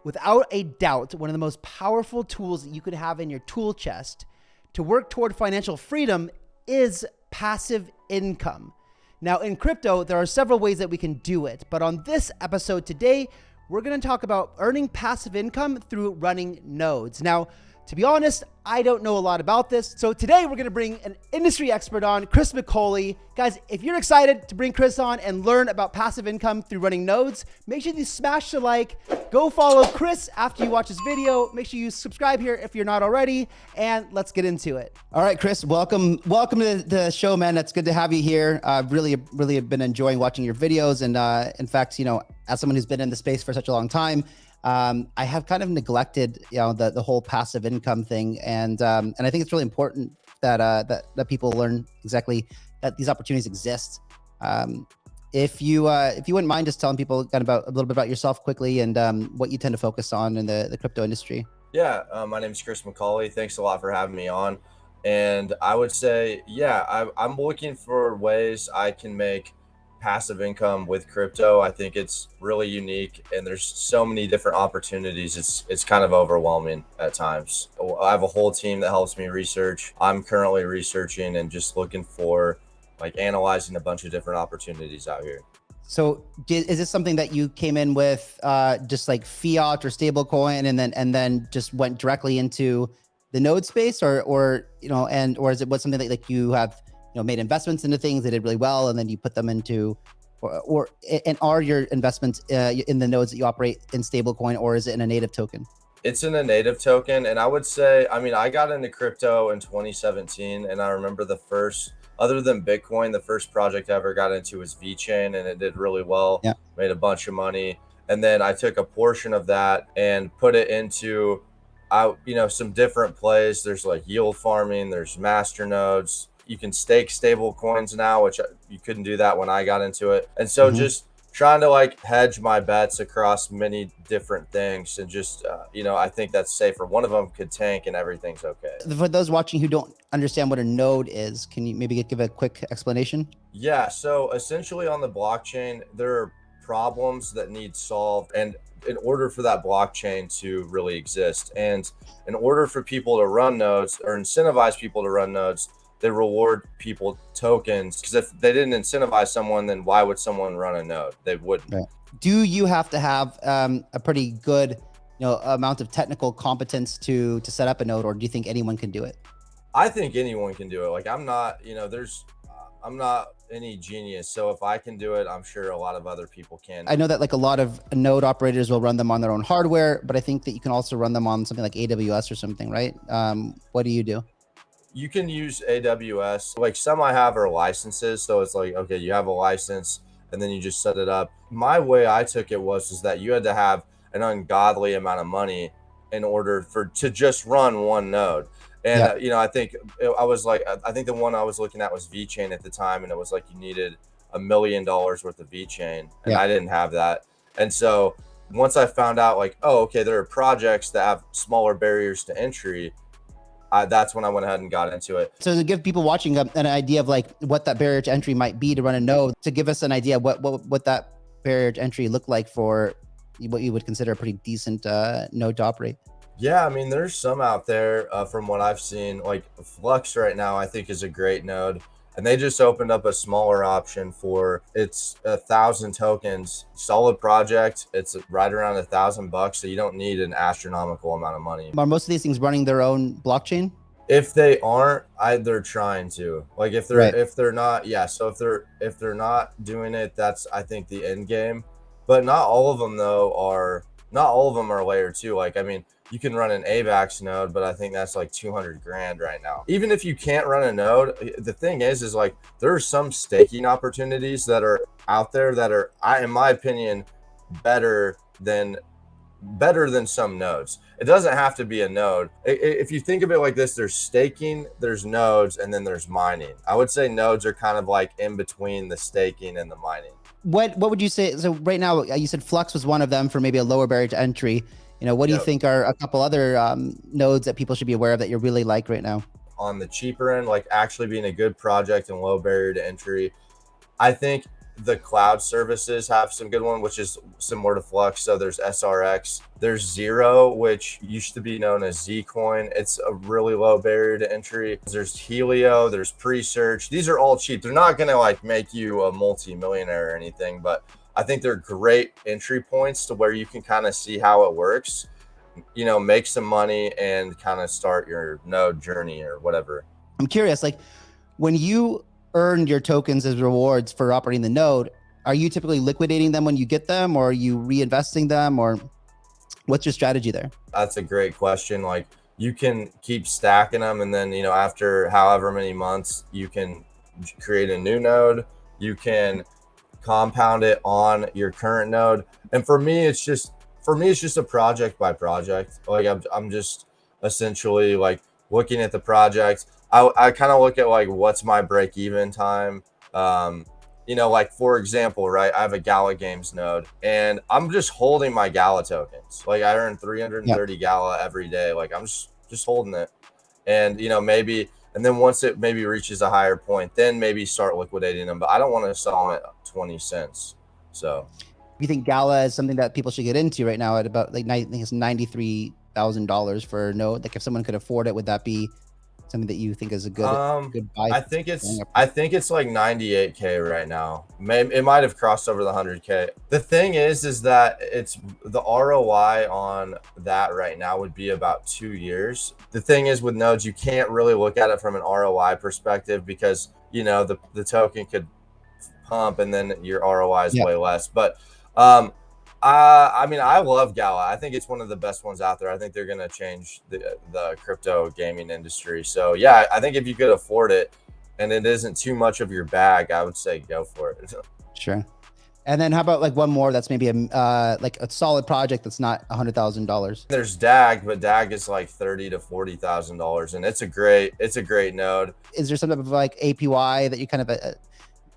Without a doubt, one of the most powerful tools that you could have in your tool chest to work toward financial freedom is passive income. Now, in crypto, there are several ways that we can do it, but on this episode today, we're going to talk about earning passive income through running nodes. Now, to be honest, I don't know a lot about this. So today we're going to bring an industry expert on, Kris McCauley. Guys, if you're excited to bring Kris on and learn about passive income through running nodes, make sure you smash the like, go follow Kris after you watch this video. Make sure you subscribe here if you're not already, and let's get into it. All right, Kris, welcome to the show, man. It's good to have you here. I've really been enjoying watching your videos. And in fact, as someone who's been in the space for such a long time, I have kind of neglected, the whole passive income thing, and I think it's really important that people learn exactly that these opportunities exist. If you wouldn't mind just telling people kind of a little bit about yourself quickly and what you tend to focus on in the crypto industry. Yeah, my name is Kris McCauley. Thanks a lot for having me on. And I would say, I'm looking for ways I can make passive income with crypto. I think it's really unique and there's so many different opportunities. It's kind of overwhelming at times. I have a whole team that helps me research. I'm currently researching and just looking for analyzing a bunch of different opportunities out here. So is this something that you came in with just like fiat or stable coin and then just went directly into the node space or is it something that you have made investments into things that did really well, and then you put them into, and are your investments in the nodes that you operate in stablecoin, or is it in a native token? It's in a native token. And I would say, I got into crypto in 2017, and I remember other than Bitcoin, the first project I ever got into was VeChain, and it did really well. Yeah. Made a bunch of money. And then I took a portion of that and put it into, some different plays. There's like yield farming, there's master nodes. You can stake stable coins now, which you couldn't do that when I got into it. And so just trying to hedge my bets across many different things. And just, I think that's safer. One of them could tank and everything's okay. For those watching who don't understand what a node is, can you maybe give a quick explanation? Yeah. So essentially on the blockchain, there are problems that need solved. And in order for that blockchain to really exist, and in order for people to run nodes or incentivize people to run nodes, they reward people tokens, because if they didn't incentivize someone, then why would someone run a node? They wouldn't. Right. Do you have to have a pretty good amount of technical competence to set up a node, or do you think anyone can do it? I think anyone can do it. I'm not, I'm not any genius. So if I can do it, I'm sure a lot of other people can. I know that a lot of node operators will run them on their own hardware, but I think that you can also run them on something like AWS or something, right? What do you do? You can use AWS. Some I have are licenses. So it's okay, you have a license and then you just set it up. My way I took it was that you had to have an ungodly amount of money in order to just run one node. And, I think I think the one I was looking at was VeChain at the time. And it was you needed $1 million worth of VeChain. And I didn't have that. And so once I found out okay, there are projects that have smaller barriers to entry, that's when I went ahead and got into it. So to give people watching an idea of what that barrier to entry might be to run a node, to give us an idea of what that barrier to entry looked like for what you would consider a pretty decent node to operate. Yeah, there's some out there from what I've seen. Flux right now, I think, is a great node. And they just opened up a smaller option for it's 1,000 tokens, solid project. It's right around $1,000, so you don't need an astronomical amount of money. Are most of these things running their own blockchain? If they aren't, they're trying to. If they're not, So if they're not doing it, that's I think the end game. But not all of them though are. Not all of them are layer 2. You can run an AVAX node, but I think that's $200,000 right now. Even if you can't run a node, the thing is there are some staking opportunities that are out there that are, in my opinion, better than some nodes. It doesn't have to be a node. If you think of it like this, there's staking, there's nodes, and then there's mining. I would say nodes are kind of in between the staking and the mining. What would you say? So right now, you said Flux was one of them for maybe a lower barrier to entry. What do you think are a couple other nodes that people should be aware of that you really like right now? On the cheaper end, actually being a good project and low barrier to entry, I think the cloud services have some good one, which is similar to Flux. So there's SRX, there's Zero, which used to be known as Zcoin. It's a really low barrier to entry. There's Helio, there's Presearch. These are all cheap. They're not going to like make you a multi-millionaire or anything, but I think they're great entry points to where you can kind of see how it works, you know, make some money and kind of start your node journey or whatever. I'm curious, like when you earned your tokens as rewards for operating the node, are you typically liquidating them when you get them, or are you reinvesting them, or what's your strategy there? That's a great question. Like you can keep stacking them, and then, you know, after however many months, you can create a new node. You can compound it on your current node. And for me, it's just a project by project. Like I'm just essentially like looking at the project. I kind of look at like, what's my break even time? You know, like for example, right, I have a Gala Games node and I'm just holding my Gala tokens. Like I earn 330 Gala every day. Like I'm just holding it. And, you know, maybe, and then once it maybe reaches a higher point, then maybe start liquidating them. But I don't want to sell them at 20 cents. So you think Gala is something that people should get into right now at about like, I think it's $93,000 for a node? Like if someone could afford it, would that be something that you think is a good buy? I think it's like 98K right now. It might have crossed over the 100K. The thing is that it's the ROI on that right now would be about 2 years. The thing is with nodes, you can't really look at it from an ROI perspective because, you know, the token could pump and then your ROI is way less. But I mean, I love Gala. I think it's one of the best ones out there. I think they're going to change the crypto gaming industry. So yeah, I think if you could afford it and it isn't too much of your bag, I would say go for it. Sure. And then how about like one more that's maybe a like a solid project that's not $100,000? There's DAG, but DAG is like $30,000 to $40,000, and it's a great node. Is there some type of like APY that you kind of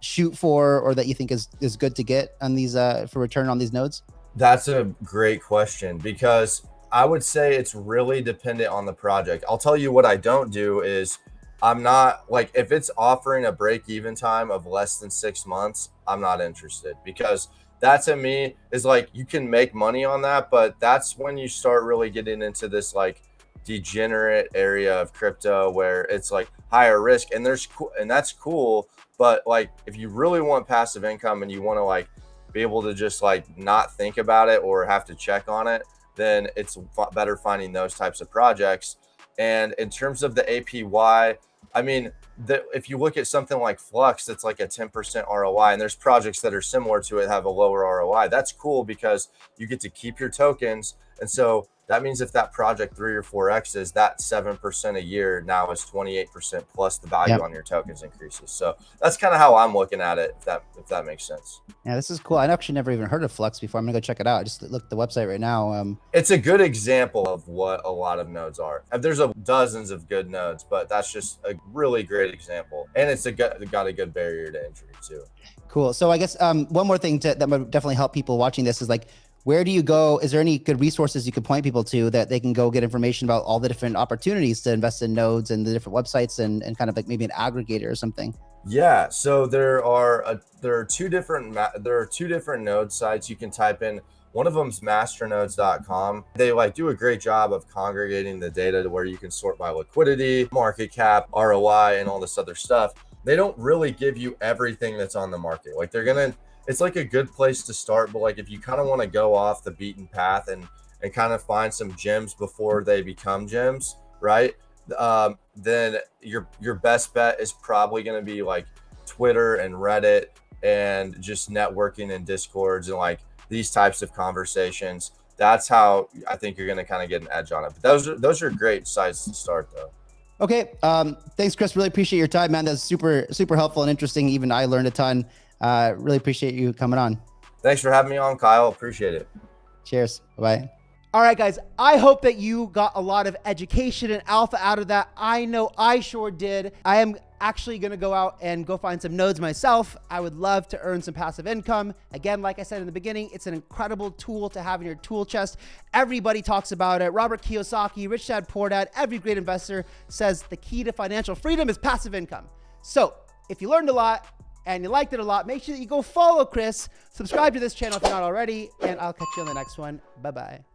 shoot for, or that you think is good to get on these for return on these nodes? That's a great question, because I would say it's really dependent on the project. I'll tell you what I don't do is I'm not like, if it's offering a break even time of less than 6 months, I'm not interested, because that to me is like, you can make money on that, but that's when you start really getting into this like degenerate area of crypto where it's like higher risk, and that's cool. But like, if you really want passive income and you want to like be able to just like not think about it or have to check on it, then it's better finding those types of projects. And in terms of the APY, I mean, if you look at something like Flux, that's like a 10% ROI, and there's projects that are similar to it have a lower ROI. That's cool because you get to keep your tokens. And so that means if that project 3 or 4X's, that 7% a year now is 28% plus the value on your tokens increases. So that's kind of how I'm looking at it, if that makes sense. Yeah, this is cool. I actually never even heard of Flux before. I'm gonna go check it out. I just looked at the website right now. It's a good example of what a lot of nodes are. There's dozens of good nodes, but that's just a really great example. And it's got a good barrier to entry too. Cool. So I guess one more thing that would definitely help people watching this is like, where do you go? Is there any good resources you could point people to that they can go get information about all the different opportunities to invest in nodes and the different websites and kind of like maybe an aggregator or something? Yeah, so there are two different node sites you can type in. One of them's masternodes.com. They like do a great job of congregating the data to where you can sort by liquidity, market cap, ROI, and all this other stuff. They don't really give you everything that's on the market. Like it's like a good place to start, but like if you kind of want to go off the beaten path and kind of find some gems before they become gems, right? Then your best bet is probably going to be like Twitter and Reddit and just networking and Discords and like these types of conversations. That's how I think you're going to kind of get an edge on it. But those are great sites to start though. Okay. Thanks, Kris. Really appreciate your time, man. That's super, super helpful and interesting. Even I learned a ton. Really appreciate you coming on. Thanks for having me on, Kyle. Appreciate it. Cheers. Bye. All right, guys. I hope that you got a lot of education and alpha out of that. I know I sure did. I am actually going to go out and go find some nodes myself. I would love to earn some passive income. Again, like I said in the beginning, it's an incredible tool to have in your tool chest. Everybody talks about it. Robert Kiyosaki, Rich Dad Poor Dad, every great investor says the key to financial freedom is passive income. So if you learned a lot, and you liked it a lot, make sure that you go follow Kris, subscribe to this channel if you're not already, and I'll catch you on the next one. Bye-bye.